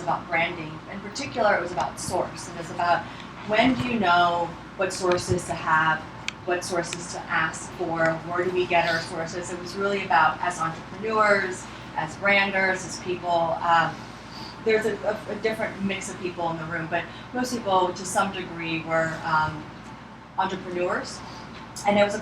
about branding. In particular, it was about source. It was about when do you know what sources to have, what sources to ask for, where do we get our sources. It was really about, as entrepreneurs, as branders, as people, there's a different mix of people in the room, but most people to some degree were entrepreneurs. And it was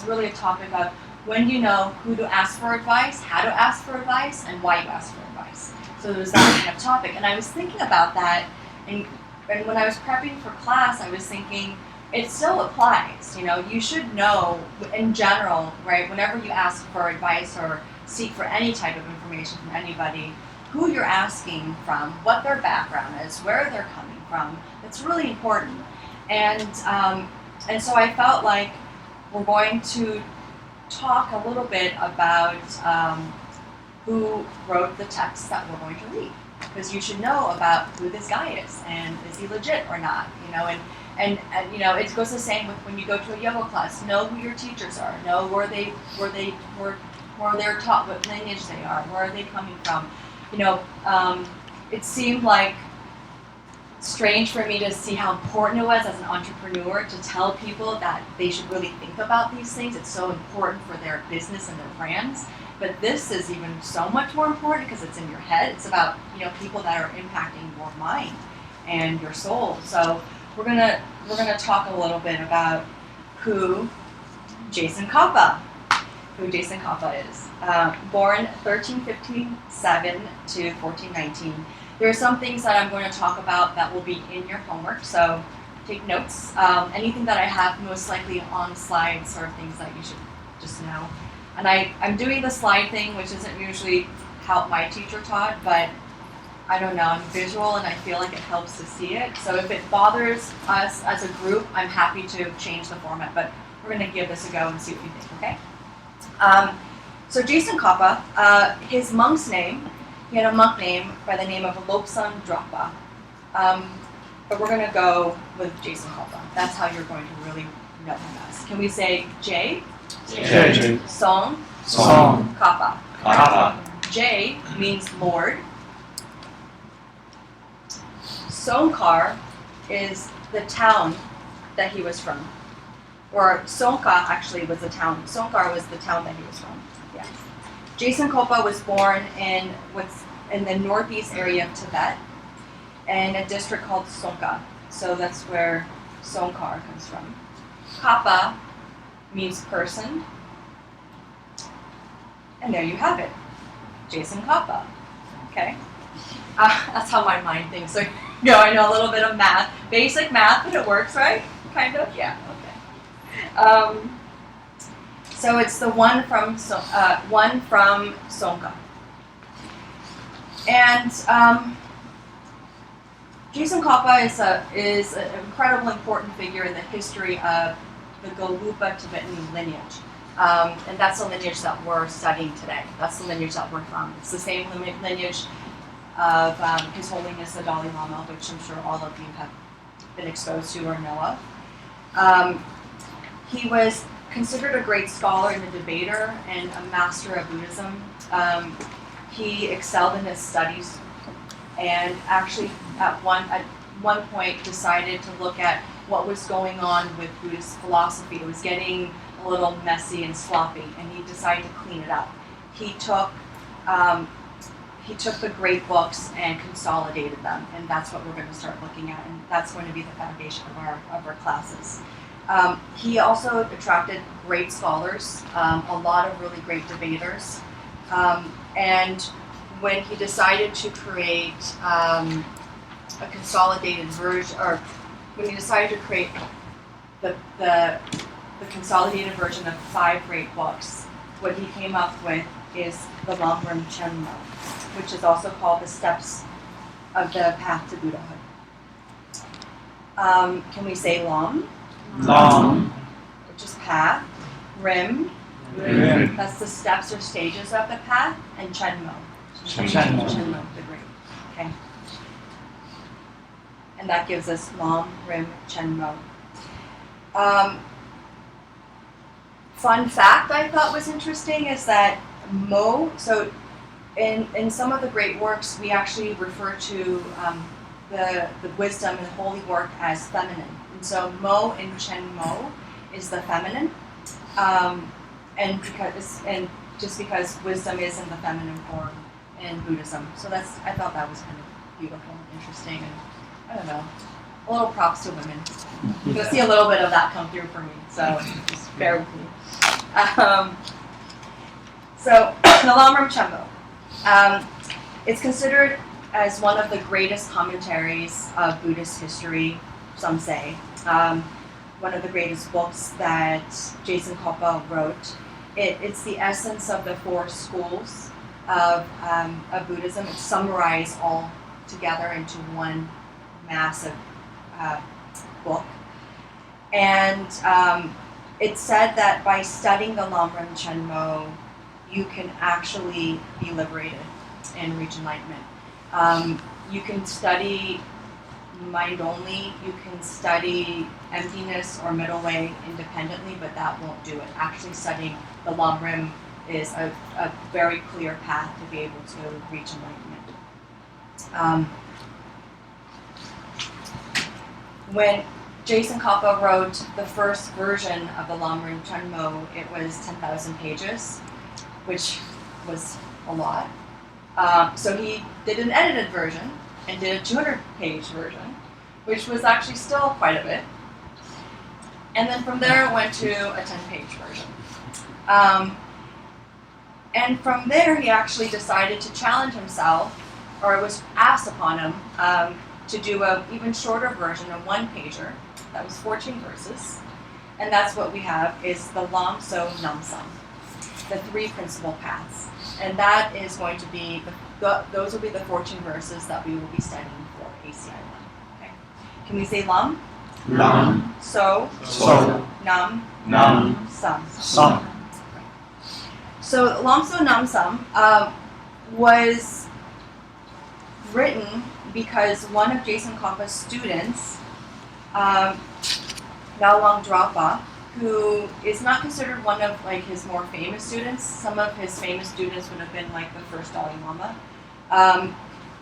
really a topic of when do you know who to ask for advice, how to ask for advice, and why you ask for advice. So there was that kind of topic. And I was thinking about that, and when I was prepping for class, I was thinking, it still applies. You should know in general, right, whenever you ask for advice or seek for any type of information from anybody, who you're asking from, what their background is, where they're coming from. It's really important. And so I felt like we're going to talk a little bit about who wrote the text that we're going to read, because you should know about who this guy is and is he legit or not, and it goes the same with when you go to a yoga class. Know who your teachers are. Know where they're taught, what lineage they are, where are they coming from. It seemed like strange for me to see how important it was as an entrepreneur to tell people that they should really think about these things. It's so important for their business and their brands. But this is even so much more important because it's in your head. It's about people that are impacting your mind and your soul. So we're gonna talk a little bit about who Jason Kappa is. Born 1357 to 1419. There are some things that I'm going to talk about that will be in your homework, so take notes. Anything that I have most likely on slides are things that you should just know. And I'm doing the slide thing, which isn't usually how my teacher taught, but I don't know, I'm visual and I feel like it helps to see it. So if it bothers us as a group, I'm happy to change the format, but we're going to give this a go and see what you think, okay? So Jason Kappa, his monk's name, he had a monk name by the name of Lobsang Drakpa. But we're going to go with Jason Kappa. That's how you're going to really know him as. Can we say J? J. Song? Song. Kappa. Kappa. J means Lord. Songkar is the town that he was from. Or Songka actually was the town. Songkar was the town that he was from. Yeah. Jason Kappa was born in the northeast area of Tibet in a district called Songka. So that's where Songkar comes from. Kappa means person. And there you have it. Jason Kappa. Okay? That's how my mind thinks. So I know a little bit of math. Basic math, but it works, right? Kind of? Yeah, okay. So it's the one from Songka. And Jason Kappa is an incredibly important figure in the history of the Gelugpa Tibetan lineage. And that's the lineage that we're studying today. That's the lineage that we're from. It's the same lineage of His Holiness the Dalai Lama, which I'm sure all of you have been exposed to or know of. He was considered a great scholar and a debater and a master of Buddhism. He excelled in his studies and actually at one point decided to look at what was going on with Buddhist philosophy. It was getting a little messy and sloppy, and he decided to clean it up. He took the great books and consolidated them, and that's what we're going to start looking at, and that's going to be the foundation of our classes. He also attracted great scholars, a lot of really great debaters, and when he decided to create a consolidated version, or when he decided to create the consolidated version of 5 great books, what he came up with is the Lam Rim Chen Mo, which is also called the Steps of the Path to Buddhahood. Can we say Lam? Lam. Which is path. Rim. Rim. That's the steps or stages of the path. And Chen Mo. Chen Mo. Chen Mo, the great. Okay. And that gives us Lam, Rim, Chen Mo. Fun fact I thought was interesting is that Mo, so in some of the great works, we actually refer to the wisdom and holy work as feminine. And so Mo in Chen Mo is the feminine, and just because wisdom is in the feminine form in Buddhism. So I thought that was kind of beautiful and interesting, and I don't know, a little props to women. You'll see a little bit of that come through for me, so just bear with me. So the Lamrim Chenmo. It's considered as one of the greatest commentaries of Buddhist history, some say. One of the greatest books that Jason Koppa wrote. It's the essence of the four schools of Buddhism. It's summarized all together into one massive book. And it's said that by studying the Lamrim Chenmo, you can actually be liberated and reach enlightenment. You can study mind only, you can study emptiness or middle way independently, but that won't do it. Actually studying the Lamrim is a very clear path to be able to reach enlightenment. When Jason Koppa wrote the first version of the Lamrim Chenmo, it was 10,000 pages, which was a lot. So he did an edited version and did a 200-page version, which was actually still quite a bit. And then from there it went to a 10-page version. And from there he actually decided to challenge himself, or it was asked upon him, to do an even shorter version, a one-pager, that was 14 verses. And that's what we have, is the Lam So Nam Sam, the three principal paths. And that is going to be, those will be the 14 verses that we will be studying for ACI1. Okay. Can we say Lam? Lam. So. So. Nam. Nam. Sam. Sam. So Lam So Nam Sam was written because one of Jason Koppa's students, Nalwang Drapa, who is not considered one of like his more famous students. Some of his famous students would have been like the first Dalai Lama.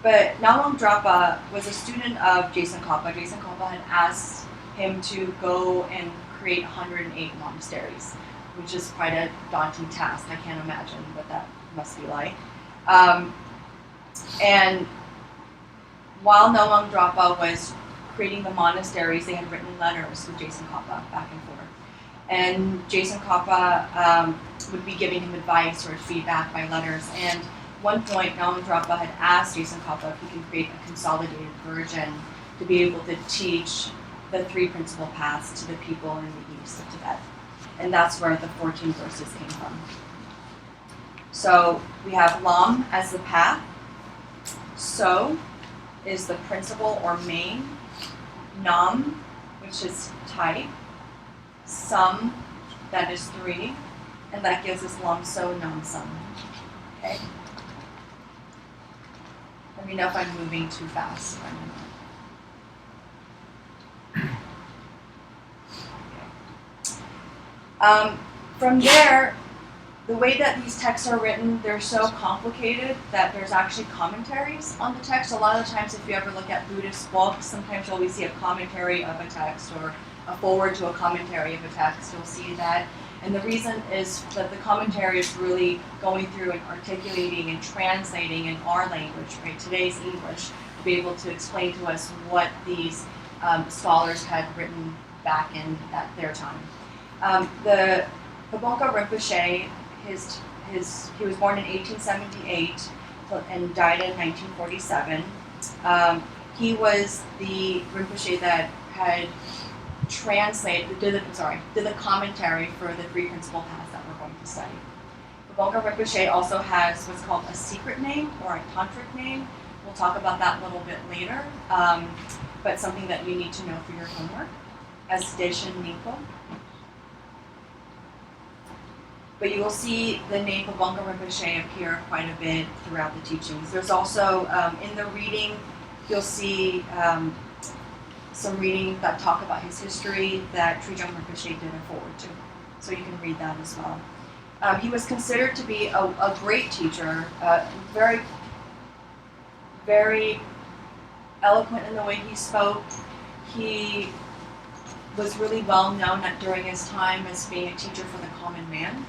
But Nalwang Drapa was a student of Jason Koppa. Jason Koppa had asked him to go and create 108 monasteries, which is quite a daunting task. I can't imagine what that must be like. And while Nalwang Drapa was creating the monasteries, they had written letters with Jason Koppa back and forth. And Jason Koppa would be giving him advice or feedback by letters. And at one point, Nalwang Drapa had asked Jason Koppa if he can create a consolidated version to be able to teach the three principal paths to the people in the east of Tibet. And that's where the 14 verses came from. So we have Lam as the path. So is the principal or main. Nam, which is type. Sum, that is three. And that gives us Lam So Nam Sam. Okay? Let me know if I'm moving too fast. From there, the way that these texts are written, they're so complicated that there's actually commentaries on the text. A lot of times, if you ever look at Buddhist books, sometimes you'll always see a commentary of a text or a forward to a commentary of a text. You'll see that. And the reason is that the commentary is really going through and articulating and translating in our language, right, today's English, to be able to explain to us what these scholars had written back in their time. The Bongka Rinpoche, he was born in 1878 and died in 1947. He was the Rinpoche that had did the commentary for the three principal paths that we're going to study. The Bongka Rinpoche also has what's called a secret name or a tantric name. We'll talk about that a little bit later, but something that you need to know for your homework, as Deshin Ninko. But you will see the name Bongka Rinpoche appear quite a bit throughout the teachings. There's also, in the reading, you'll see some reading that talk about his history that Trijang Rinpoche did a forward to. So you can read that as well. He was considered to be a great teacher, very, very eloquent in the way he spoke. He was really well known during his time as being a teacher for the common man.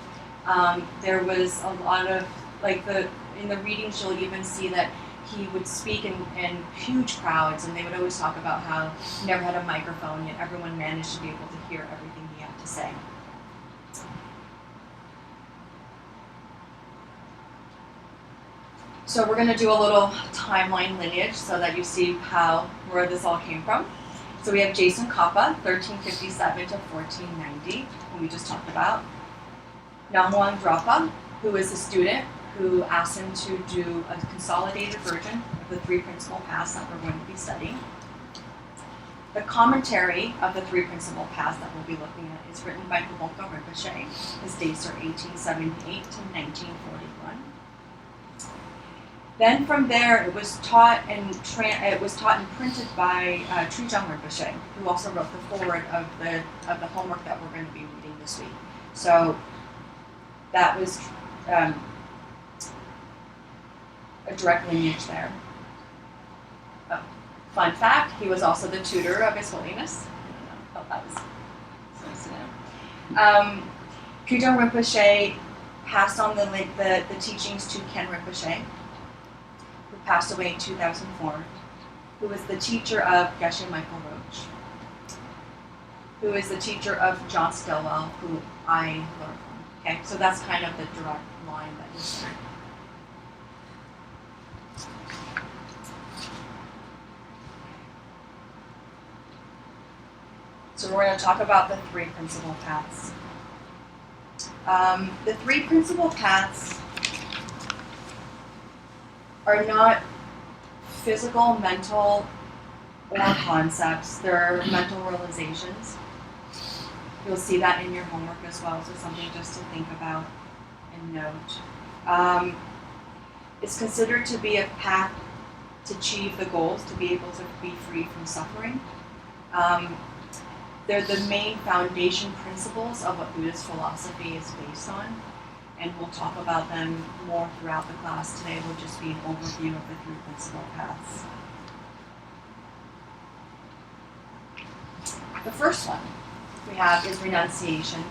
There was a lot of, in the readings you'll even see that he would speak in huge crowds, and they would always talk about how he never had a microphone, yet everyone managed to be able to hear everything he had to say. So we're going to do a little timeline lineage so that you see where this all came from. So we have Jason Kappa, 1357 to 1490, who we just talked about. Nangwang Drapa, who is a student who asked him to do a consolidated version of the three principal paths that we're going to be studying. The commentary of the three principal paths that we'll be looking at is written by Kubonka Rinpoche. His dates are 1878 to 1941. Then from there, it was taught and printed by Chang Rinpoche, who also wrote the foreword of the homework that we're going to be reading this week. So that was a direct lineage there. Oh, fun fact: he was also the tutor of His Holiness. I thought that was so nice. Chang Rinpoche passed on the teachings to Ken Rinpoche, who passed away in 2004, who was the teacher of Geshe Michael Roach, who is the teacher of John Stilwell, who I learned from. Okay, so that's kind of the direct line that you see. So we're going to talk about the three principal paths. The three principal paths are not physical, mental, or concepts. They're mental realizations. You'll see that in your homework as well, so something just to think about and note. It's considered to be a path to achieve the goals, to be able to be free from suffering. They're the main foundation principles of what Buddhist philosophy is based on, and we'll talk about them more throughout the class. Today will just be an overview of the three principal paths. The first one we have is renunciation,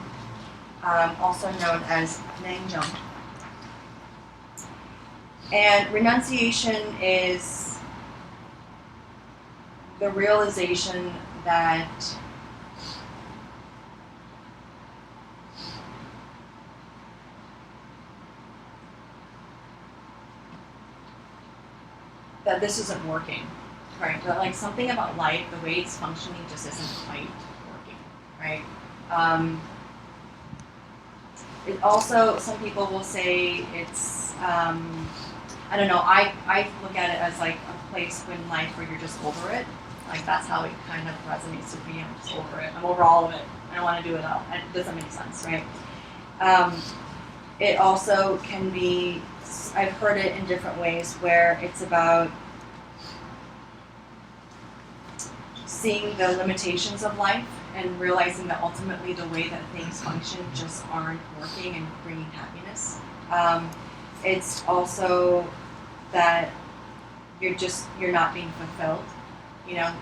also known as Nengjung. And renunciation is the realization that this isn't working, right? That like something about life, the way it's functioning, just isn't quite working, right? It also, some people will say it's, I don't know, I look at it as like a place in life where you're just over it. Like that's how it kind of resonates with me. I'm just over it. I'm over all of it. I don't want to do it all. It doesn't make sense, right? It also can be, I've heard it in different ways where it's about seeing the limitations of life and realizing that ultimately the way that things function just aren't working and bringing happiness. It's also that you're not being fulfilled. You know,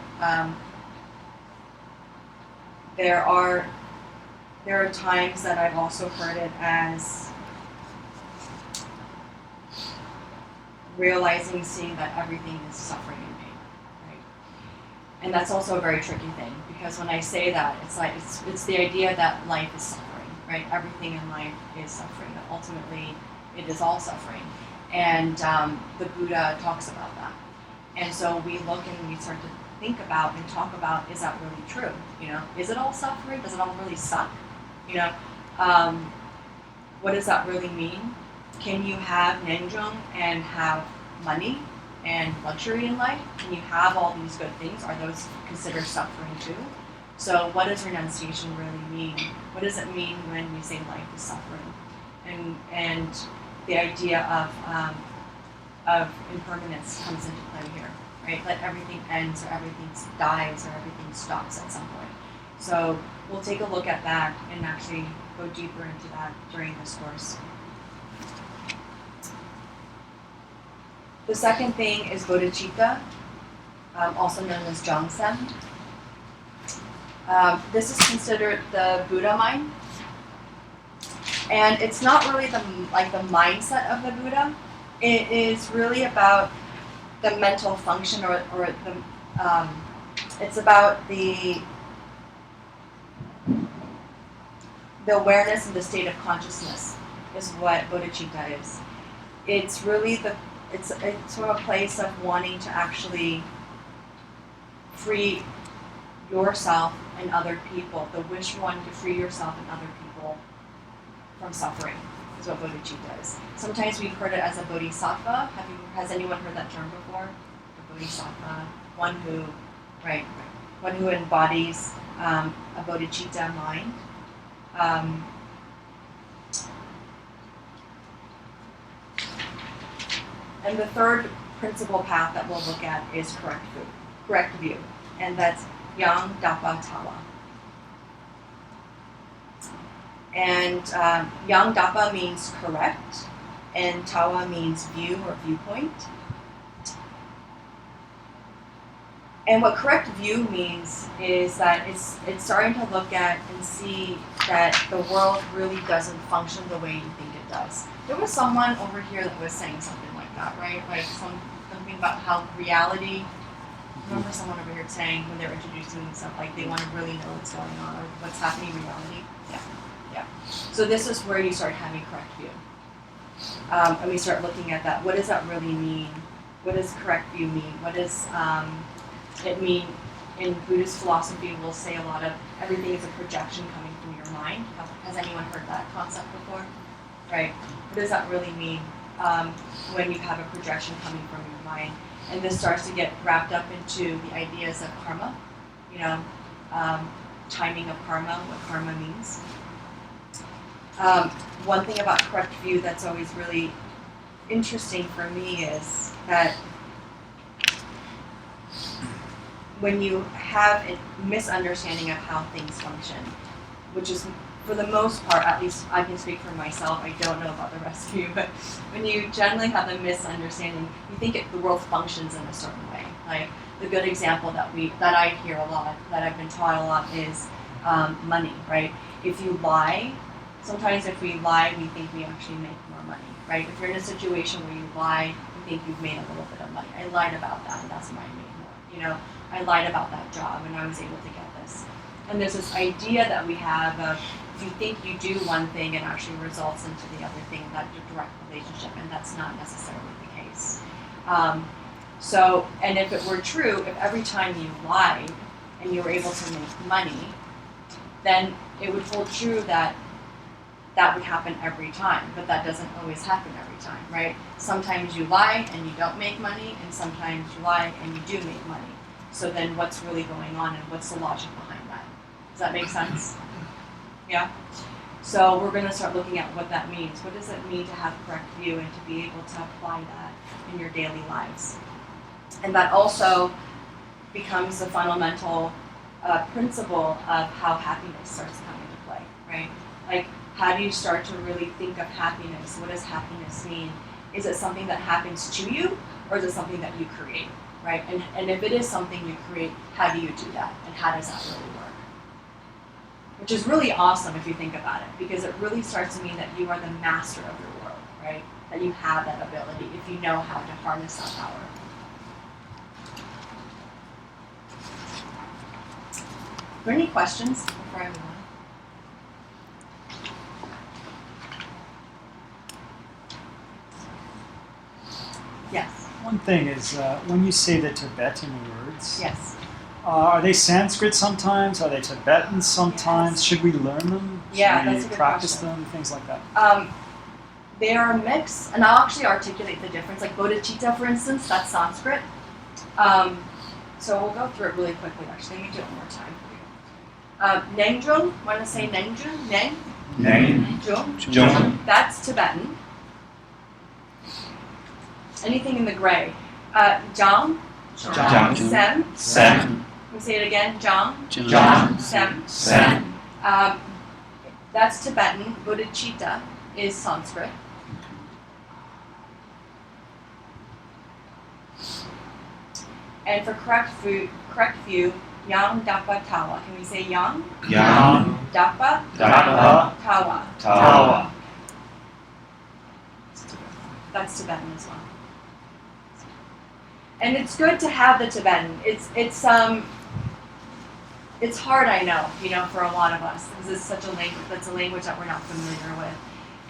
there are times that I've also heard it as seeing that everything is suffering and pain, right? And that's also a very tricky thing, because when I say that, it's like it's the idea that life is suffering, right? Everything in life is suffering. That ultimately, it is all suffering, and the Buddha talks about that. And so we look and we start to think about and talk about: is that really true? You know, is it all suffering? Does it all really suck? You know, what does that really mean? Can you have Nenjung and have money and luxury in life? Can you have all these good things? Are those considered suffering too? So what does renunciation really mean? What does it mean when we say life is suffering? And the idea of impermanence comes into play here, right? That everything ends or everything dies or everything stops at some point. So we'll take a look at that and actually go deeper into that during this course. The second thing is bodhicitta, also known as Jangsen. This is considered the Buddha mind, and it's not really the mindset of the Buddha. It is really about the mental function, or it's about the awareness and the state of consciousness is what bodhicitta is. It's really it's from a place of wanting to actually free yourself and other people, the wish for wanting to free yourself and other people from suffering is what bodhicitta is. Sometimes we've heard it as a bodhisattva. Has anyone heard that term before? A bodhisattva, one who embodies a bodhicitta mind. And the third principal path that we'll look at is correct view, and that's Yang Dapa Tawa. And Yang Dapa means correct, and Tawa means view or viewpoint. And what correct view means is that it's starting to look at and see that the world really doesn't function the way you think it does. There was someone over here that was saying something like that, right? Like something about how reality. Remember someone over here saying when they're introducing stuff, like they want to really know what's going on or what's happening in reality. Yeah. So this is where you start having correct view, and we start looking at that. What does that really mean? What does correct view mean? What does it mean? In Buddhist philosophy, we'll say a lot of everything is a projection coming from your mind. Has anyone heard that concept before? Right. What does that really mean when you have a projection coming from your mind? And this starts to get wrapped up into the ideas of karma, timing of karma, what karma means. One thing about correct view that's always really interesting for me is that when you have a misunderstanding of how things function, which is for the most part, at least I can speak for myself, I don't know about the rest of you, but when you generally have a misunderstanding, you think the world functions in a certain way. Like the good example that I hear a lot, that I've been taught a lot is money, right? If you lie, sometimes if we lie, we think we actually make more money, right? If you're in a situation where you lie, you think you've made a little bit of money. I lied about that, and that's why I made more. I lied about that job, and I was able to get this. And there's this idea that we have of if you think you do one thing, it actually results into the other thing, that direct relationship, and that's not necessarily the case. And if it were true, if every time you lied and you were able to make money, then it would hold true that would happen every time, but that doesn't always happen every time, right? Sometimes you lie and you don't make money, and sometimes you lie and you do make money. So then what's really going on, and what's the logic behind that? Does that make sense? Yeah? So we're going to start looking at what that means. What does it mean to have correct view and to be able to apply that in your daily lives? And that also becomes the fundamental principle of how happiness starts coming into play, right? Like, how do you start to really think of happiness? What does happiness mean? Is it something that happens to you, or is it something that you create, right? And if it is something you create, how do you do that? And how does that really work? Which is really awesome if you think about it, because it really starts to mean that you are the master of your world, right? That you have that ability if you know how to harness that power. Are there any questions before I move on? Yes. One thing is, when you say the Tibetan words, Yes. Are they Sanskrit sometimes? Are they Tibetan sometimes? Yes. Should we learn them? Should Yeah, we that's a good practice question. them? Things like that. They are a mix, and I'll actually articulate the difference. Like bodhicitta, for instance, that's Sanskrit. So we'll go through it really quickly, actually. Let me do it one more time for you. Nengjung, want to say Nengjung? Jung. That's Tibetan. Anything in the gray. Jang, Jang. Sem. Sem. Can we say it again? Jang, Jang. Sem. Sem. That's Tibetan. Bodhicitta is Sanskrit. And for correct view, Yang Dapa Tawa. Can we say Yang? Yang Dapa Dapa Tawa. Tawa. That's Tibetan as well. And it's good to have the Tibetan. It's hard, I know, for a lot of us, because it's such a language. That's a language that we're not familiar with,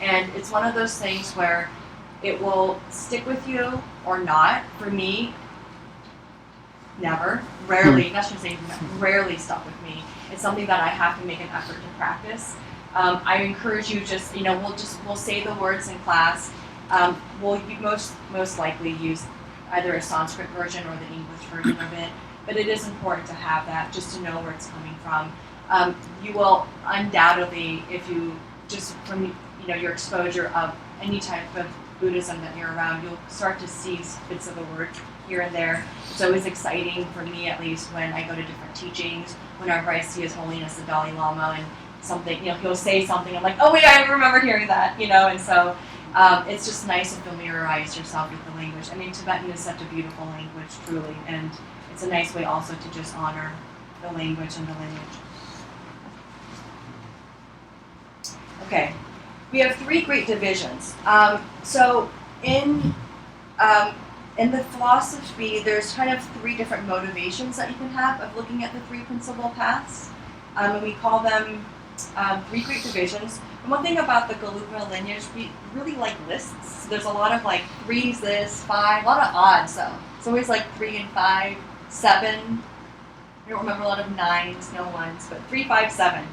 and it's one of those things where it will stick with you or not. For me, never, rarely. Not to say rarely stuck with me. It's something that I have to make an effort to practice. I encourage you we'll say the words in class. We'll most likely use either a Sanskrit version or the English version of it, but it is important to have that just to know where it's coming from. You will undoubtedly, if you just from your exposure of any type of Buddhism that you're around, you'll start to see bits of a word here and there. It's always exciting for me, at least, when I go to different teachings. Whenever I see His Holiness the Dalai Lama and something, he'll say something, I'm like, oh wait, I remember hearing that, and so. It's just nice to familiarize yourself with the language. I mean, Tibetan is such a beautiful language, truly, and it's a nice way also to just honor the language and the lineage. Okay, we have 3 great divisions. So in the philosophy, there's kind of 3 different motivations that you can have of looking at the 3 principal paths, and we call them 3 great divisions. And one thing about the Galupa lineage, we really like lists. So there's a lot of 3's this, 5, a lot of odds though. It's always 3 and 5, 7. I don't remember a lot of 9s, no 1s, but 3, 5, 7.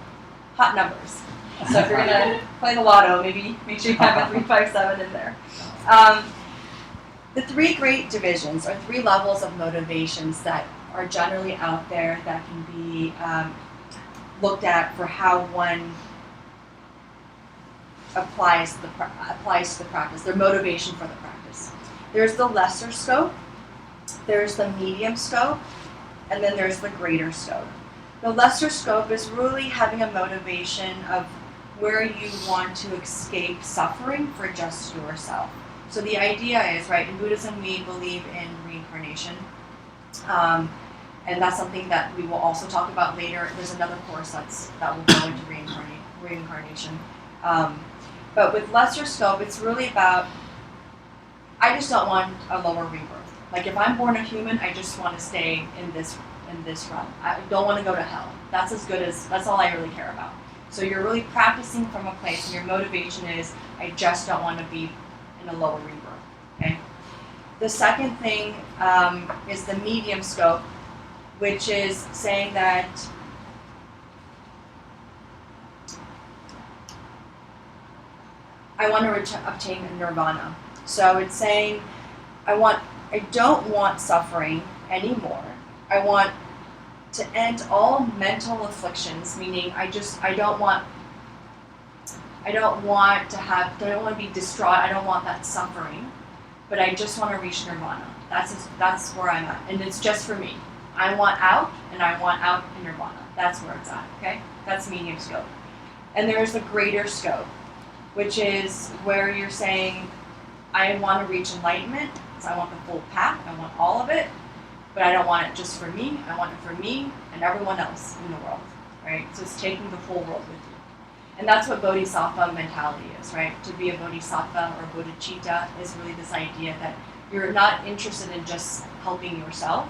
Hot numbers. So if you're gonna play the lotto, maybe make sure you have a 3, 5, 7 in there. The 3 great divisions are 3 levels of motivations that are generally out there that can be looked at for how one applies to the practice, their motivation for the practice. There's the lesser scope, there's the medium scope, and then there's the greater scope. The lesser scope is really having a motivation of where you want to escape suffering for just yourself. So the idea is, right, in Buddhism we believe in reincarnation, and that's something that we will also talk about later. There's another course that will go into reincarnation. But with lesser scope, it's really about, I just don't want a lower rebirth. Like if I'm born a human, I just want to stay in this realm. I don't want to go to hell. That's all I really care about. So you're really practicing from a place, and your motivation is, I just don't want to be in a lower rebirth. Okay. The second thing is the medium scope, which is saying that I want to obtain nirvana. So it's saying I don't want suffering anymore. I want to end all mental afflictions, meaning I don't want to be distraught. I don't want that suffering, but I just want to reach nirvana. That's where I'm at, and it's just for me. I want out, and I want out in nirvana. That's where it's at. Okay, that's medium scope, and there's the greater scope, which is where you're saying, I want to reach enlightenment. So I want the full path. I want all of it. But I don't want it just for me. I want it for me and everyone else in the world, right? So it's taking the whole world with you. And that's what bodhisattva mentality is, right? To be a bodhisattva or bodhicitta is really this idea that you're not interested in just helping yourself.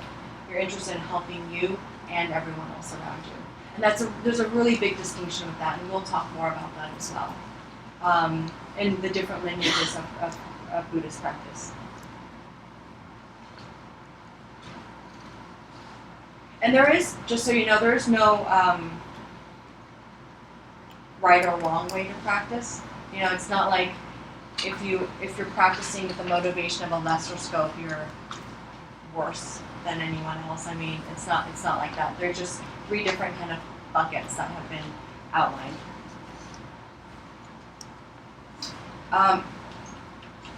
You're interested in helping you and everyone else around you. And there's a really big distinction with that, and we'll talk more about that as well. In the different lineages of Buddhist practice. And there is, just so you know, there is no right or wrong way to practice. It's not like if you're practicing with the motivation of a lesser scope, you're worse than anyone else. I mean, it's not like that. They're just 3 different kind of buckets that have been outlined.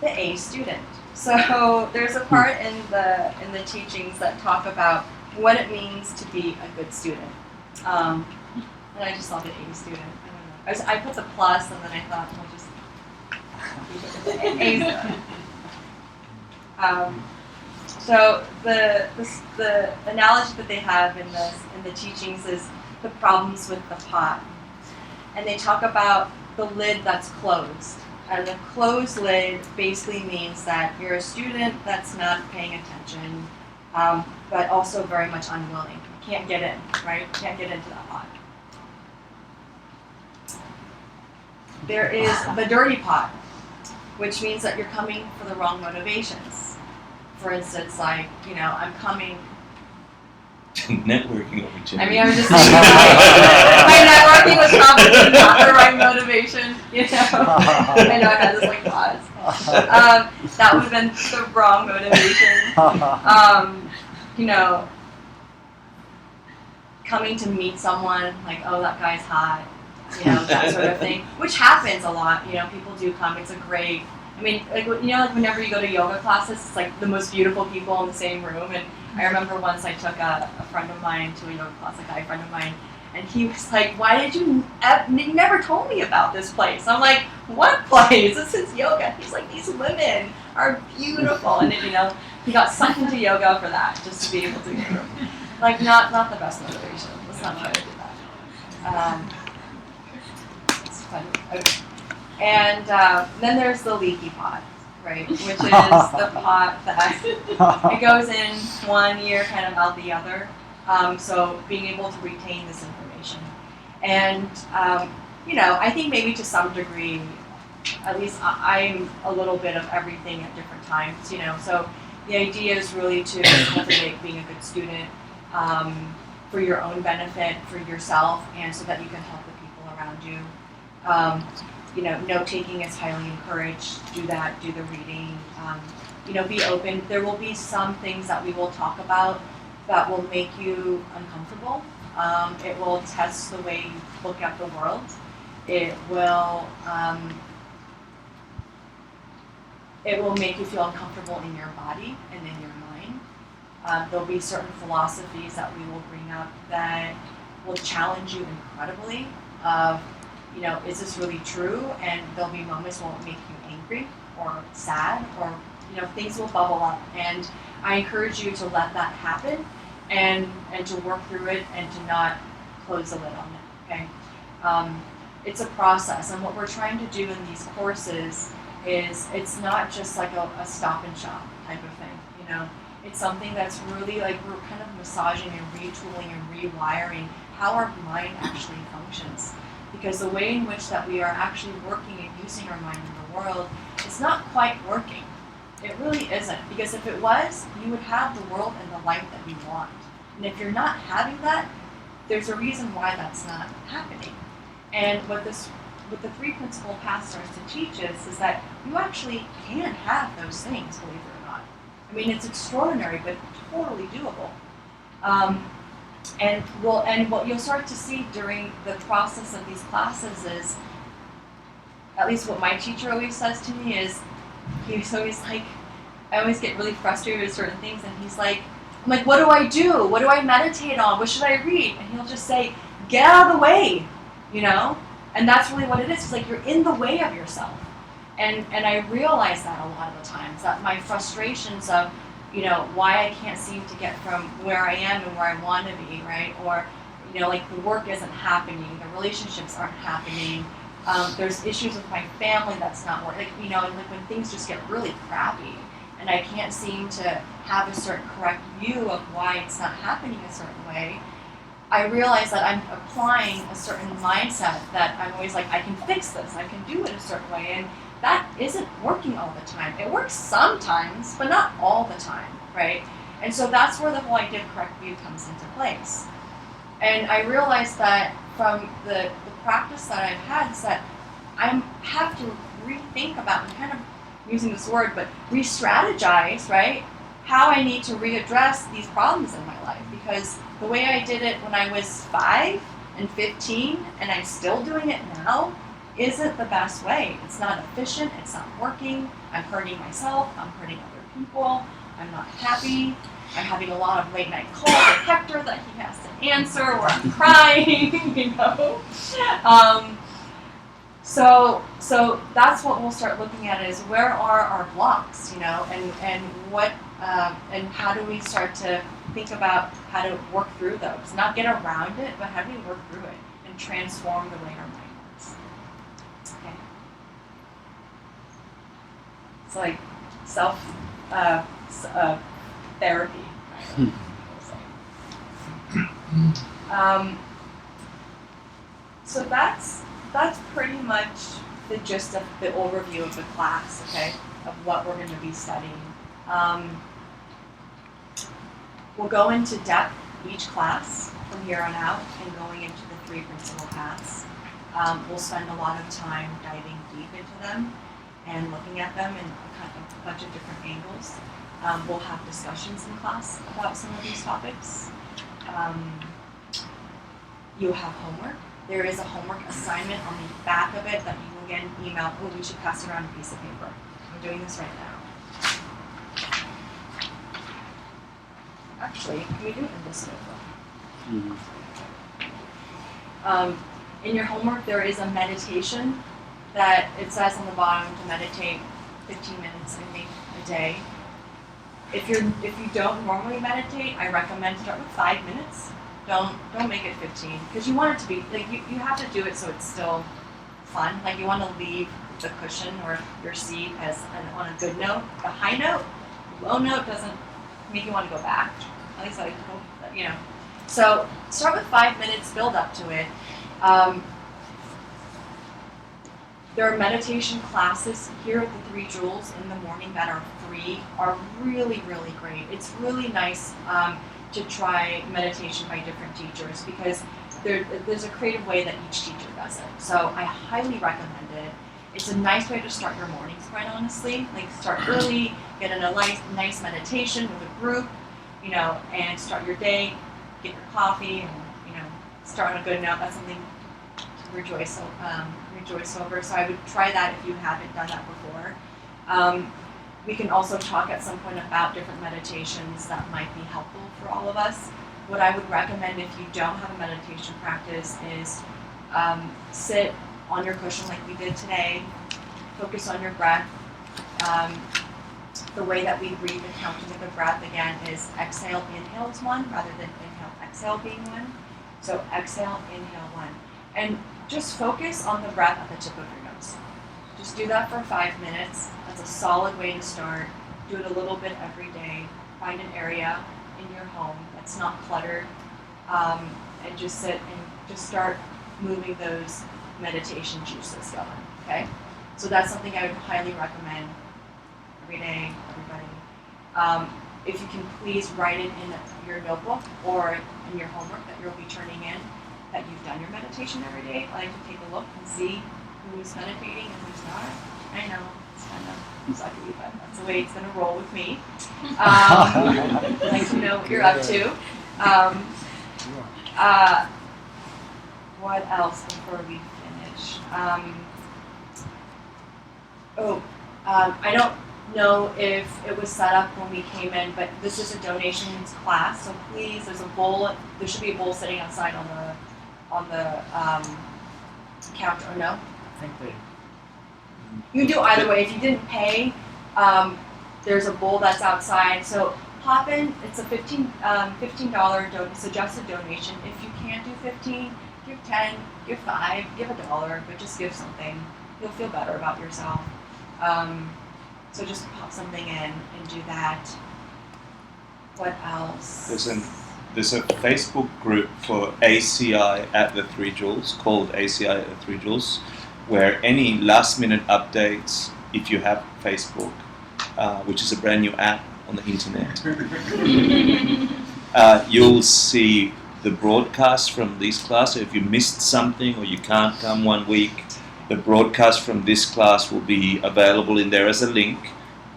The A student. So there's a part in the teachings that talk about what it means to be a good student. And I just saw the A student. I don't know. I put the plus, and then I thought we'll just keep it with the A's. So the analogy that they have in the teachings is the problems with the pot, and they talk about the lid that's closed. And the closed lid basically means that you're a student that's not paying attention, but also very much unwilling. You can't get in, right? You can't get into that pot. There is the dirty pot, which means that you're coming for the wrong motivations. For instance, like, I'm coming. Networking opportunity. I mean, I was just thinking my networking was probably not the right motivation, I know I had this pause. That would have been the wrong motivation. Coming to meet someone, like, oh, that guy's hot, that sort of thing, which happens a lot. People do come. It's a great. I mean, like whenever you go to yoga classes, it's like the most beautiful people in the same room. And I remember once I took a friend of mine to a yoga class, a guy friend of mine, and he was like, "Why did you never told me about this place?" I'm like, "What place? This is yoga." He's like, "These women are beautiful," and then, he got sucked into yoga for that, just to be able to get like not the best motivation. Let's not try to do that. It's fun. Okay. And then there's the leaky pot, right? Which is the pot that it goes in one ear, kind of out the other. So being able to retain this information. And, I think maybe to some degree, at least I'm a little bit of everything at different times, So the idea is really to cultivate being a good student for your own benefit, for yourself, and so that you can help the people around you. Note-taking is highly encouraged. Do that, do the reading. Be open. There will be some things that we will talk about that will make you uncomfortable. It will test the way you look at the world. It will make you feel uncomfortable in your body and in your mind. There'll be certain philosophies that we will bring up that will challenge you incredibly. Is this really true? And there'll be moments where it'll make you angry or sad, or things will bubble up. And I encourage you to let that happen and to work through it and to not close the lid on it. Okay, it's a process, and what we're trying to do in these courses is it's not just like a stop and shop type of thing. It's something that's really like we're kind of massaging and retooling and rewiring how our mind actually functions. Because the way in which that we are actually working and using our mind in the world is not quite working. It really isn't. Because if it was, you would have the world and the life that you want. And if you're not having that, there's a reason why that's not happening. And what the three principal paths starts to teach us is that you actually can have those things, believe it or not. I mean, it's extraordinary, but totally doable. And what you'll start to see during the process of these classes is, at least what my teacher always says to me is, he's always like, I always get really frustrated with certain things, and he's like, I'm like, what do I do? What do I meditate on? What should I read? And he'll just say, get out of the way, And that's really what it is. It's like you're in the way of yourself. And I realize that a lot of the times, that my frustrations of, why I can't seem to get from where I am and where I want to be, right? Or, like the work isn't happening, the relationships aren't happening. There's issues with my family that's not working. Like when things just get really crappy, and I can't seem to have a certain correct view of why it's not happening a certain way. I realize that I'm applying a certain mindset that I'm always like, I can fix this, I can do it a certain way, and that isn't working all the time. It works sometimes, but not all the time, right? And so that's where the whole idea of correct view comes into place. And I realized that from the practice that I've had is that I have to rethink about, and kind of using this word, but re-strategize, right? How I need to readdress these problems in my life, because the way I did it when I was 5 and 15, and I'm still doing it now, isn't the best way. It's not efficient, it's not working, I'm hurting myself, I'm hurting other people, I'm not happy, I'm having a lot of late night calls with Hector that he has to answer, where I'm crying, So that's what we'll start looking at is where are our blocks, and what and how do we start to think about how to work through those, not get around it, but how do we work through it and transform the way our mind works. Okay. It's like self therapy. So that's pretty much the gist of the overview of the class, okay, of what we're going to be studying. We'll go into depth each class from here on out and going into the 3 principal paths. We'll spend a lot of time diving deep into them and looking at them in a bunch of different angles. We'll have discussions in class about some of these topics. You'll have homework. There is a homework assignment on the back of it that you will get an email. Oh, we should pass around a piece of paper. I'm doing this right now. Actually, can we do it in this notebook? In your homework, there is a meditation that it says on the bottom to meditate 15 minutes, I think, a day. If you don't normally meditate, I recommend start with 5 minutes. Don't make it 15 because you want it to be like you have to do it so it's still fun. Like you want to leave the cushion or your seat on a good note. The high note, low note doesn't make you want to go back. At least I hope that, So start with 5 minutes, build up to it. There are meditation classes here at the 3 Jewels in the morning that are free, are really, really great. It's really nice to try meditation by different teachers because there's a creative way that each teacher does it. So I highly recommend it. It's a nice way to start your mornings, quite honestly. Like start early, get in a nice meditation with a group, and start your day, get your coffee, and start on a good note. That's something to rejoice over. So I would try that if you haven't done that before. We can also talk at some point about different meditations that might be helpful for all of us. What I would recommend if you don't have a meditation practice is sit on your cushion like we did today, focus on your breath. The way that we breathe and counting with the breath again is exhale, inhale is 1 rather than inhale, exhale being 1. So exhale, inhale 1. And just focus on the breath at the tip of your nose. Just do that for 5 minutes. That's a solid way to start. Do it a little bit every day. Find an area in your home that's not cluttered, and just sit and just start moving those meditation juices going, okay? So that's something I would highly recommend every day, everybody. If you can please write it in your notebook or in your homework that you'll be turning in, that you've done your meditation every day. I like to take a look and see who's meditating and who's not. I know, it's kind of sucky, but that's the way it's going to roll with me. I'd like to know what you're up to. What else before we finish? I don't know if it was set up when we came in, but this is a donations class, so please, there should be a bowl sitting outside on the counter, or no? I think they. You can do either way. If you didn't pay, there's a bowl that's outside. So hop in. It's a $15 suggested donation. If you can't do 15, give 10, give 5, give $1, but just give something. You'll feel better about yourself. So just pop something in and do that. What else? There's a Facebook group for ACI at the 3 Jewels called ACI at the 3 Jewels, where any last minute updates, if you have Facebook, which is a brand new app on the internet, you'll see the broadcast from this class. So if you missed something or you can't come 1 week, the broadcast from this class will be available in there as a link.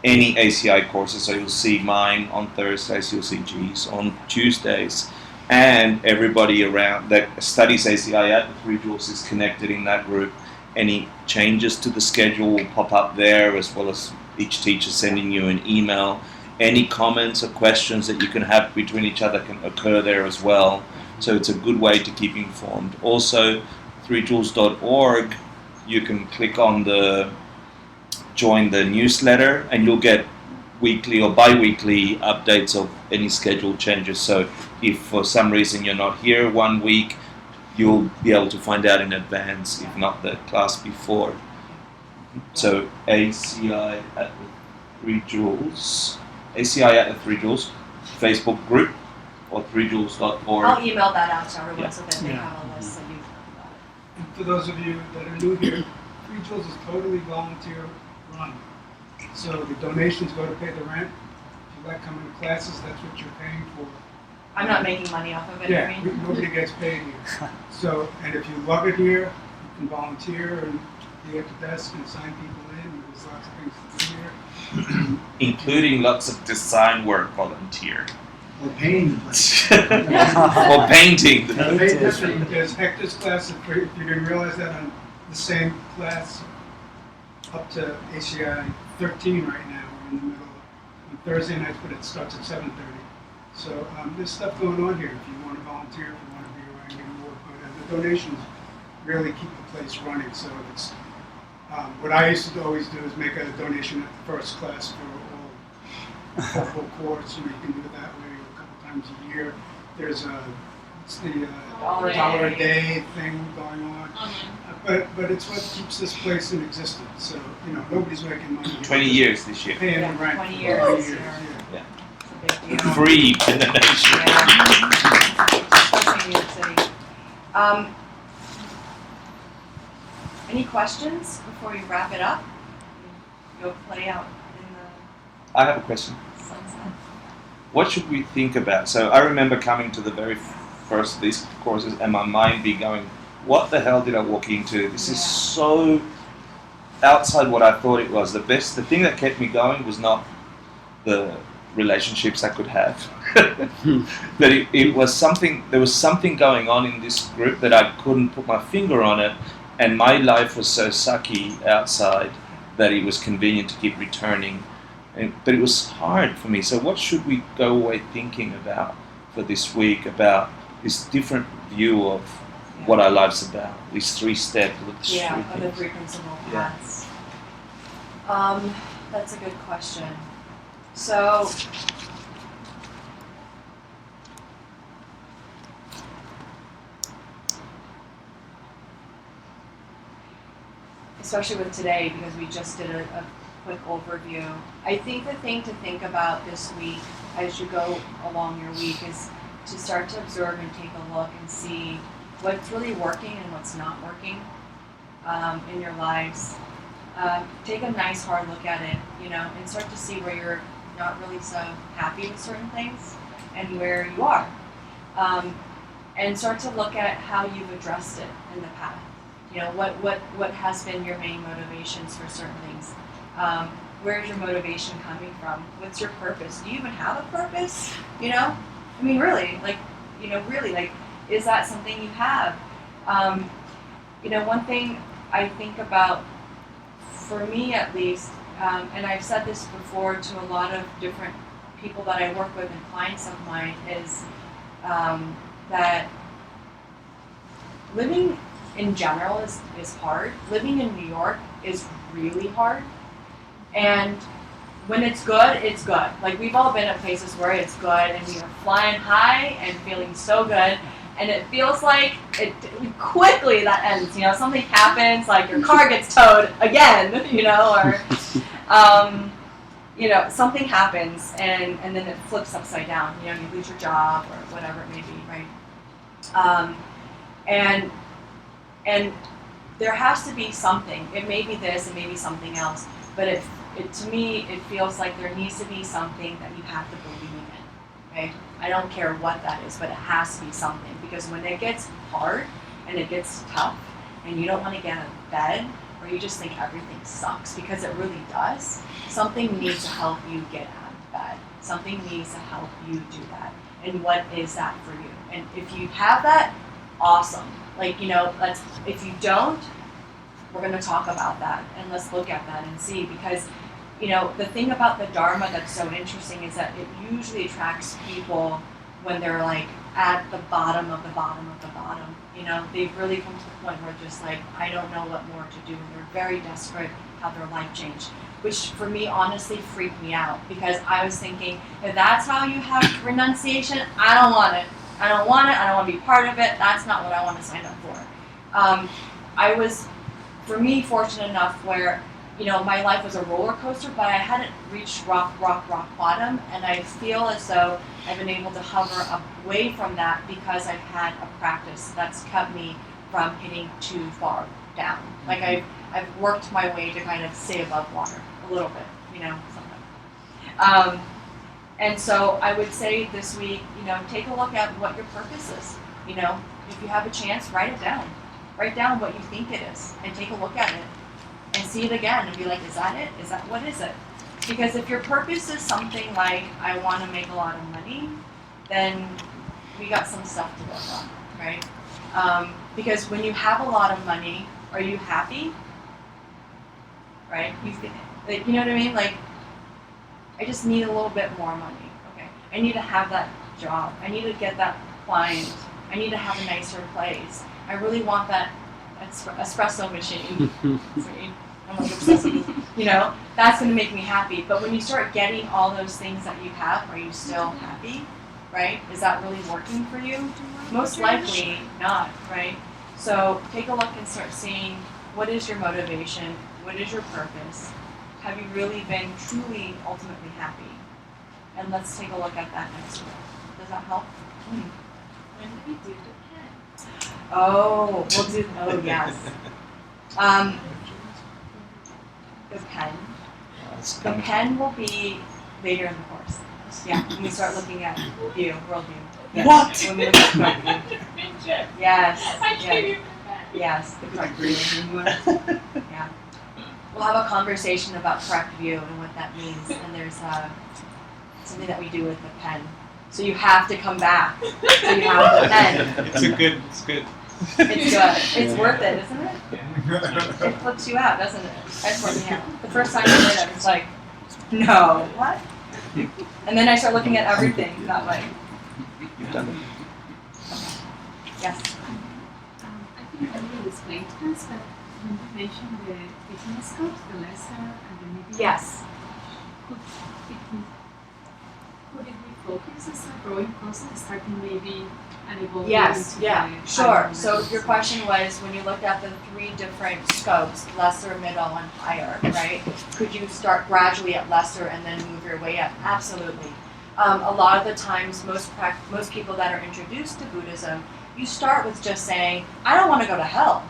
Any ACI courses, so you'll see mine on Thursdays, you'll see G's on Tuesdays, and everybody around that studies ACI at the 3 Jewels is connected in that group. Any changes to the schedule will pop up there, as well as each teacher sending you an email. Any comments or questions that you can have between each other can occur there as well. So it's a good way to keep informed. Also, 3jewels.org you can click on the join the newsletter, and you'll get weekly or bi-weekly updates of any schedule changes. So if for some reason you're not here one week, you'll be able to find out in advance, if not the class before. So ACI at the 3 Joules, ACI at the 3 Joules Facebook group, or 3joules.org. I'll email that out to everyone Yeah. so that they Yeah. have a list so you And for those of you that are new here, 3 Joules is totally volunteer run. So the donations go to pay the rent. If you like coming to classes, that's what you're paying for. I'm not making money off of it, I mean. Nobody gets paid here. So, and if you love it here, you can volunteer and be at the desk and sign people in. There's lots of things to do here. Including lots of design work volunteer. Or painting. Or painting. There's Hector's class, if you didn't realize that, on the same class up to ACI 13 right now. We're in the middle on Thursday nights, but it starts at 7:30. So there's stuff going on here if you want to volunteer, if you want to be around and work. But the donations really keep the place running. So it's what I used to always do is make a donation at the first class for all the whole course. You can do it that way a couple times a year. There's it's the Dollar a dollar a day. day thing going on. But it's what keeps this place in existence. So nobody's making money. 20 years this year. Paying Yeah, the rent. 20 for years 20 this years, year. yeah. It's a big deal. Free donation. Yeah. Especially in New York City. Any questions before we wrap it up? Go play out in I have a question. the sunset. What should we think about? So I remember coming to the very first of these courses and my mind be going, what the hell did I walk into? This is Yeah. so outside what I thought it was. The thing that kept me going was not the relationships I could have. But it was something, there was something going on in this group that I couldn't put my finger on it, and my life was so sucky outside that it was convenient to keep returning. But it was hard for me. So what should we go away thinking about for this week, about this different view of what our life's about, these 3 steps, Yeah, of the 3 principal Yeah. paths. That's a good question. So, especially with today, because we just did a quick overview, I think the thing to think about this week as you go along your week is to start to observe and take a look and see what's really working and what's not working in your lives. Take a nice hard look at it, and start to see where you're not really so happy with certain things and where you are. And start to look at how you've addressed it in the past. What has been your main motivations for certain things? Where's your motivation coming from? What's your purpose? Do you even have a purpose? I mean, really, is that something you have? One thing I think about, for me at least, and I've said this before to a lot of different people that I work with and clients of mine, is that living in general is hard. Living in New York is really hard. And when it's good, it's good. Like, we've all been at places where it's good and we are flying high and feeling so good. And it feels like quickly that ends. Something happens, like your car gets towed again, or something happens and then it flips upside down. You lose your job or whatever it may be, right? And there has to be something. It may be this, it may be something else, but to me, it feels like there needs to be something that you have to believe in, okay? I don't care what that is, but it has to be something, because when it gets hard and it gets tough and you don't want to get out of bed, or you just think everything sucks, because it really does, something needs to help you get out of bed. Something needs to help you do that. And what is that for you? And if you have that, awesome. If you don't, we're going to talk about that, and let's look at that and see, because the thing about the Dharma that's so interesting is that it usually attracts people when they're at the bottom of the bottom of the bottom. You know, they've really come to the point where just like, I don't know what more to do, and they're very desperate how their life changed, which for me honestly freaked me out, because I was thinking, if that's how you have renunciation, I don't want it. I don't want it. I don't want to be part of it. That's not what I want to sign up for. I was, for me, fortunate enough where, you know, my life was a roller coaster, but I hadn't reached rock bottom, and I feel as though I've been able to hover away from that because I've had a practice that's kept me from hitting too far down. Like I've worked my way to kind of stay above water a little bit, you know, sometimes. And so I would say this week, you know, take a look at what your purpose is. You know, if you have a chance, write it down. Write down what you think it is, and take a look at it, and see it again, and be like, is that it? Is that, what is it? Because if your purpose is something like, I want to make a lot of money, then we got some stuff to work on, right? Because when you have a lot of money, are you happy? Right? You know what I mean? Like, I just need a little bit more money. Okay, I need to have that job. I need to get that client. I need to have a nicer place. I really want that espresso machine. I'm like obsessive. You know, that's going to make me happy. But when you start getting all those things that you have, are you still happy? Right? Is that really working for you? Most likely not, right? So take a look and start seeing, what is your motivation? What is your purpose? Have you really been truly, ultimately happy? And let's take a look at that next week. Does that help? When do we do the pen? Oh, yes. The pen. The pen will be later in the course. Yeah, when we start looking at worldview. Yes. What? When we look at correct view. Yes. I can't even. Yes, the correct view. Yeah. We'll have a conversation about correct view and what that means, and there's something that we do with the pen. So you have to come back. So you have the pen. It's good. It's good. It's worth it, isn't it? It flips you out, doesn't it? That's what me out. The first time I did it, it's like, no, what? And then I start looking at everything that way. You've done it. Yes. I think I will explain to us, but when you mentioned the business scopes, the lesser and the medium. Yes. Could it be focused as a growing process, starting maybe and evolving? Yes, yeah, into the sure. higher So levels? your question was, when you looked at the 3 different scopes, lesser, middle, and higher, right? Could you start gradually at lesser and then move your way up? Absolutely. A lot of the times, most people that are introduced to Buddhism, you start with just saying, I don't want to go to hell.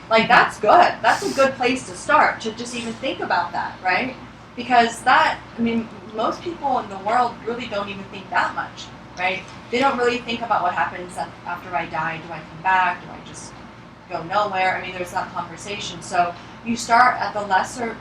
Like, that's good. That's a good place to start, to just even think about that, right? Because that, I mean, most people in the world really don't even think that much, right? They don't really think about what happens after I die. Do I come back? Do I just go nowhere? I mean, there's that conversation. So you start at the lesser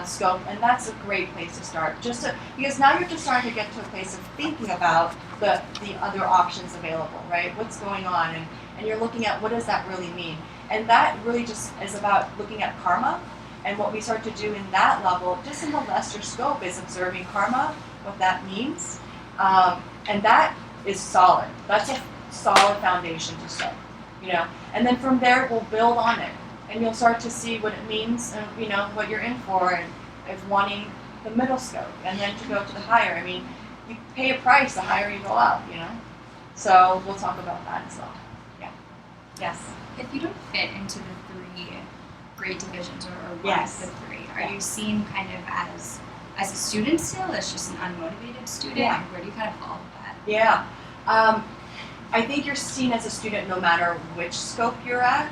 scope, and that's a great place to start. Because now you're just starting to get to a place of thinking about the other options available, right? What's going on, and you're looking at, what does that really mean? And that really just is about looking at karma. And what we start to do in that level, just in the lesser scope, is observing karma, what that means. And that is solid. That's a solid foundation to start, you know. And then from there, we'll build on it. And you'll start to see what it means, and, you know, what you're in for, and if wanting the middle scope, and then to go to the higher. I mean, you pay a price the higher you go up, you know. So we'll talk about that as well. Yeah. Yes. If you don't fit into the 3 grade divisions or one Yes. of the 3, are Yeah. you seen kind of as a student still, as just an unmotivated student? Yeah. Where do you kind of fall with that? Yeah. I think you're seen as a student no matter which scope you're at.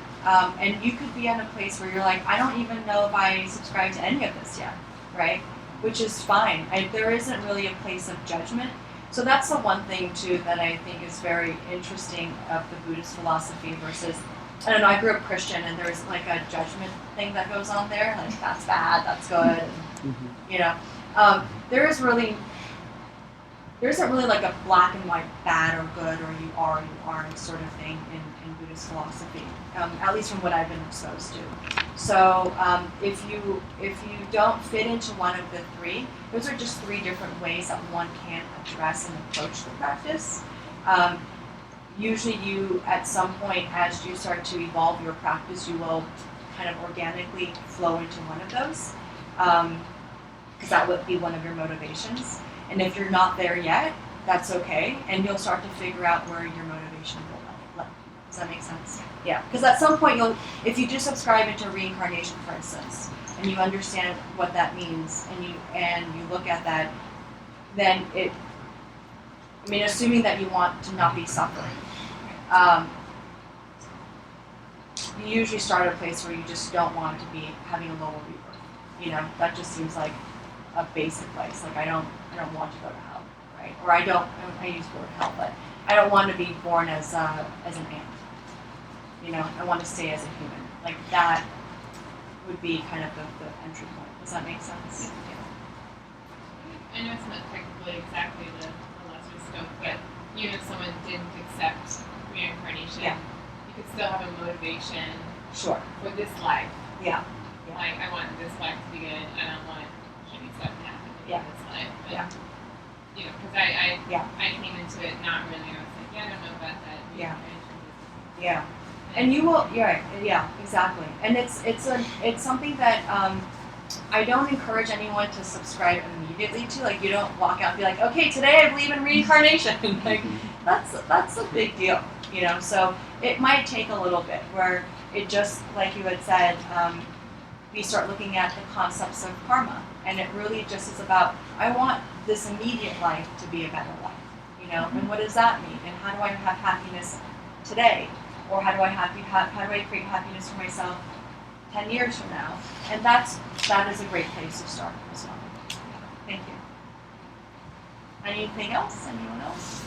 And you could be in a place where you're like, I don't even know if I subscribe to any of this yet, right? Which is fine. There isn't really a place of judgment. So that's the one thing, too, that I think is very interesting of the Buddhist philosophy versus, I don't know, I grew up Christian, and there's like a judgment thing that goes on there, like that's bad, that's good, you know. There isn't really like a black and white bad or good, or you are or you aren't sort of thing in Buddhist philosophy, at least from what I've been exposed to. So if you don't fit into one of the 3, those are just 3 different ways that one can address and approach the practice. usually you, at some point, as you start to evolve your practice, you will kind of organically flow into one of those, because that would be one of your motivations. And if you're not there yet, that's okay, and you'll start to figure out where your motivation will lie. Does that make sense? Yeah, because at some point if you do subscribe into reincarnation, for instance, and you understand what that means, and you look at that, then assuming that you want to not be suffering, you usually start at a place where you just don't want to be having a lower rebirth. That just seems like a basic place. Like I don't want to go to hell, right? Or I use the word hell, but I don't want to be born as an ant. I want to stay as a human. Like that would be kind of the entry point. Does that make sense? Yeah. I know it's not technically exactly the lesser scope, but even if someone didn't accept reincarnation, you could still have a motivation Sure. for this life. Yeah. Like, I want this life to be good. I don't want shitty stuff to happen in this life. But, because I came into it not really. I was like, I don't know about that. Yeah. And you will. You're right. Yeah. Exactly. And it's something that I don't encourage anyone to subscribe immediately to. Like, you don't walk out and be like, okay, today I believe in reincarnation. Like, that's a big deal. So it might take a little bit where it just, like you had said, we start looking at the concepts of karma, and it really just is about, I want this immediate life to be a better life, and what does that mean, and how do I have happiness today, or how do I create happiness for myself 10 years from now, and that is a great place to start as well. Thank you. Anything else? Anyone else?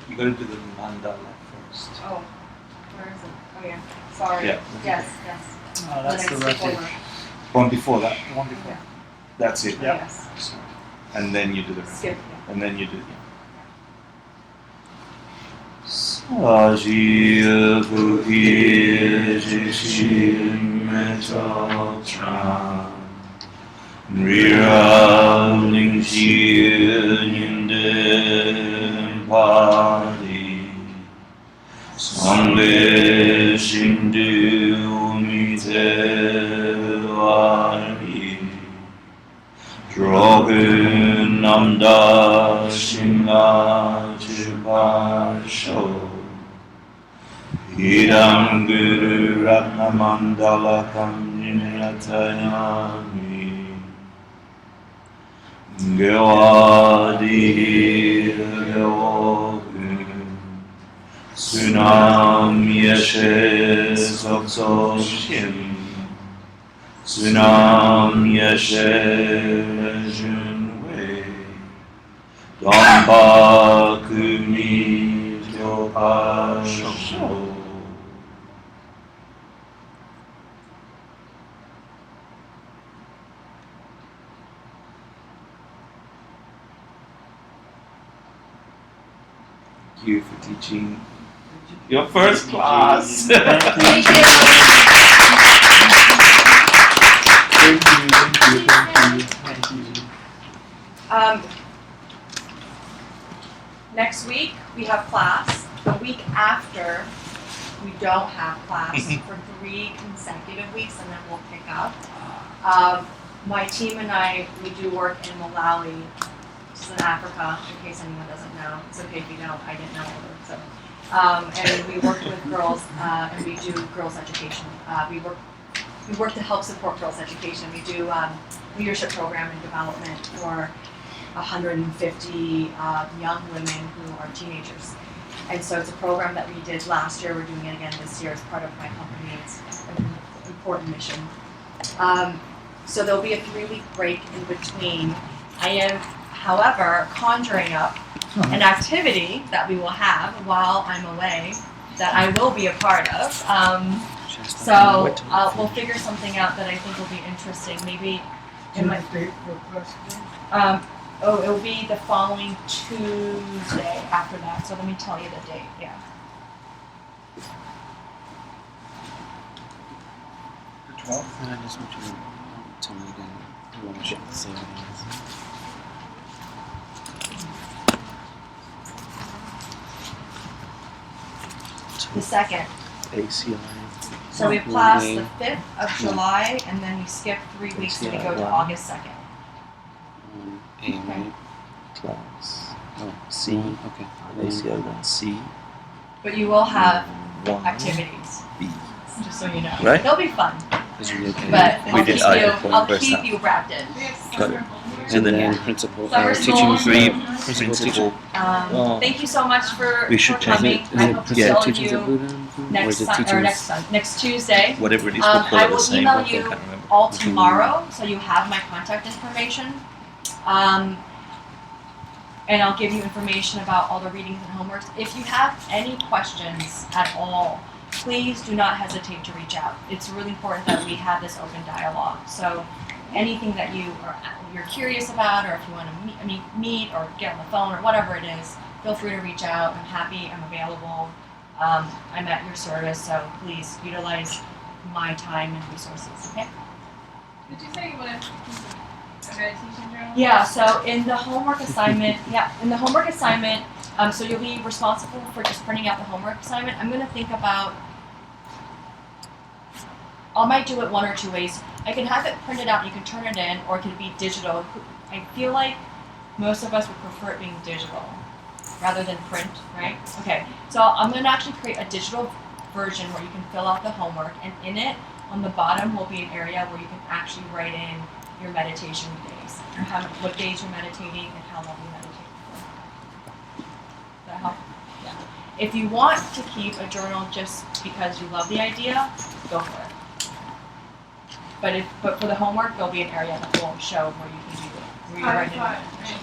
You gotta do the mandala first. Oh, where is it? Oh yeah, sorry. Yeah. Yes. Oh, that's Then the I skip refuge. over. One before that. The one before. Yeah. That's it. Yep. Yes. So, and then you do the rest. Skip. And then you do Sajiya Buhi Jishim Metotra Nriyaling Jiyan Padi Sambe Shindu Mitelari Drogen Namda Shimla Chipasho Idam Guru Ratna Mandala Kamyatayami Gewadi Yogu Sunam Yeshe Soksoshim Sunam Yeshe Junwe Dampa Kuni Topa Shosho Thank you for teaching your first class. Thank you. Thank you. Next week we have class. The week after we don't have class for 3 consecutive weeks, and then we'll pick up. My team and I, we do work in Malawi, which is in Africa, in case anyone doesn't know. It's okay if you don't, I didn't know either. So, and we work with girls, and we do girls' education. We work to help support girls' education. We do leadership program and development for 150 young women who are teenagers. And so it's a program that we did last year. We're doing it again this year as part of my company. It's an important mission. So there'll be a 3-week break in between. I am, however, conjuring up an activity that we will have while I'm away that I will be a part of. So we'll figure something out that I think will be interesting. Maybe it might. Date for class? It will be the following Tuesday after that. So let me tell you the date. Yeah. The 12th? And I just want you to tell me again what I should say. The 2nd. ACI. So we have class the 5th of July, and then we skip 3 weeks and we go to ACI1. August 2nd. A, right? Class Oh, C. okay. ACI1C. But you will have 1 activities, B. just so you know. Right. They'll be fun, Is it okay? but We did either point I'll first keep half. you wrapped in. We have Got summer it. homework. And then then principal, Summer teaching school. 3 Principal principal. Well, Thank you so much for We should change coming. it. I hope to see Yeah. all of teachings of you Buddhism, or next is it next Tuesday. Whatever it is, we'll call I it the will same. email I you can't remember. all tomorrow, so you have my contact information. And I'll give you information about all the readings and homeworks. If you have any questions at all, please do not hesitate to reach out. It's really important that we have this open dialogue. So anything that you're curious about, or if you want to meet or get on the phone or whatever it is, feel free to reach out. I'm happy. I'm available. I'm at your service. So please utilize my time and resources. Okay. Did you say you want to keep a meditation journal? Yeah, so in the homework assignment, so you'll be responsible for just printing out the homework assignment. I'm gonna think about, I might do it 1 or 2 ways. I can have it printed out, you can turn it in, or it can be digital. I feel like most of us would prefer it being digital rather than print, right? Okay, so I'm gonna actually create a digital version where you can fill out the homework, and in it, on the bottom will be an area where you can actually write in your meditation days, what days you're meditating and how long you meditate for. Does that help? Yeah. If you want to keep a journal just because you love the idea, go for it. But for the homework, there'll be an area that will show where you can do it. Where you write in.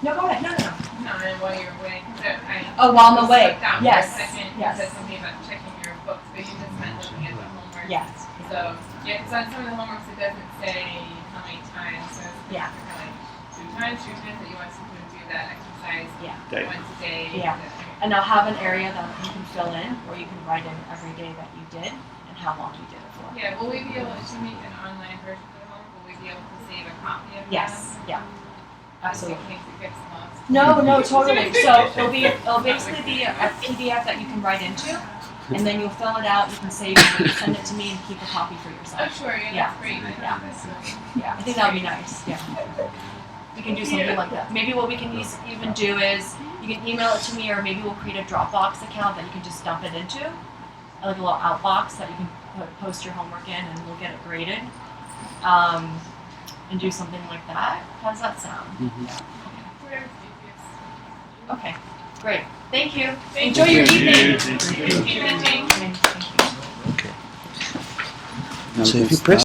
No, go ahead. No. No, and while you're waiting, Oh, while on the way. Down Yes. For a second, Yes. You said something about checking your books, but you just meant looking at the homework. Yes. So, yeah, because on some of the homeworks it doesn't say how many times, so it's Yeah. kind of like 2 times that you want someone to do that exercise Okay. once a day. Yeah. And I'll have an area that you can fill in, where you can write in every day that you did and how long you did it for. Yeah, will we be able to make an online version of the homework? Will we be able to save a copy of Yes. that? Yeah. Just in Absolutely. case it gets lost. No, totally. So it'll basically be a PDF that you can write into, and then you'll fill it out. You can save it, and send it to me, and keep a copy for Oh, yourself. sure, yeah, Yeah. that's great. Yeah. Yeah, I think that would be nice. Yeah, we can do something like that. Maybe what we can even do is you can email it to me, or maybe we'll create a Dropbox account that you can just dump it into, like a little outbox that you can post your homework in, and we'll get it graded. And do something like that. How does that sound? Whatever's easiest. Okay, great. Thank you. Thank Enjoy you. your evening. Thank you. Thank you. Okay. Now So we if can you press